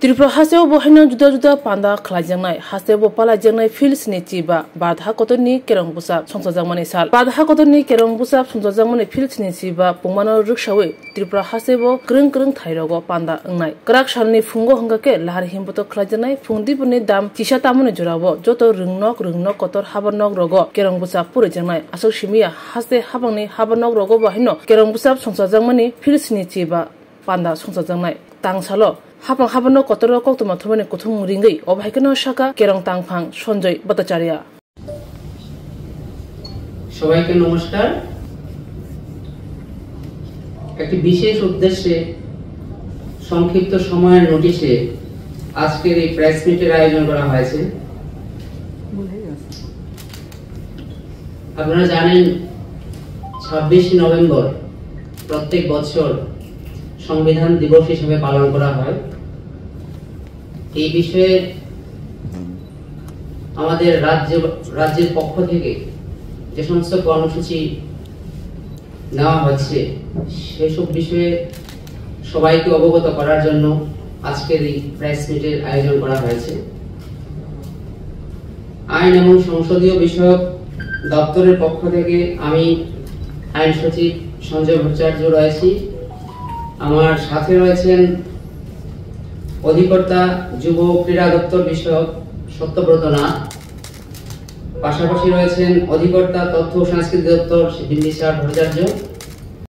त्रिपुरा हासेव बहायनो जुदा जुदा पान्दा खलायजांनाय हासेव पालायजांनाय फिल्स नि चिबा बाधा कतनि केरं बुसा संसजांमानि साल बाधा कतनि केरं बुसा संसजांमानि फिल्स नि चिबा पुंमानो रुक्षावे त्रिपुरा हासेव ग्रं ग्रं थाइरगो पान्दा अंनाय क्राक सालनि फुंगो हंगाके लाहार हिमबतो खलायजांनाय फुंदिपुनि दाम तिसा तामुनि जुरावो जतो रंनक कतर हाबरनक रगो केरं बुसा पुरैजांनाय आसौ सिमिया हासे हाबांनि हाबरनक रगो बाहायनो केरं बुसा संसजांमानि फिल्स नि चिबा पान्दा संसजांनाय तांसालो हापां हाबनो कतर कक्तमा थुमानि कुथुं रिंगै अबहायकनो शाखा केरं तांफां सञ्जय भट्टाचार्य সবাইকে নমস্কার। একটি বিশেষ উদ্দেশ্যে সংক্ষিপ্ত সময়ের নোটিশে আজকের এই প্রেস মিটের আয়োজন করা হয়েছে। আপনারা জানেন 26 নভেম্বর প্রত্যেক বছর সংবিধান দিবস হিসেবে পালন করা হয়। এই বিষয়ে আমাদের রাজ্যের পক্ষ থেকে যে সমস্ত কর্মসূচি নেওয়া হচ্ছে সেসব বিষয়ে সবাইকে অবগত করার জন্য আজকের এই প্রেস মিটের আয়োজন করা হয়েছে। আইন এবং সংসদীয় বিষয়ক দপ্তরের পক্ষ থেকে আমি আইন সচিব সঞ্জয় ভট্টাচার্য রয়েছি। আমার সাথে রয়েছেন অধিকর্তা যুব ক্রীড়া দপ্তর বিষয়ক সত্যব্রত নাথ, পাশাপাশি রয়েছেন অধিকর্তা তথ্য ও সংস্কৃতি দপ্তর বিন্দিশা ভট্টাচার্য,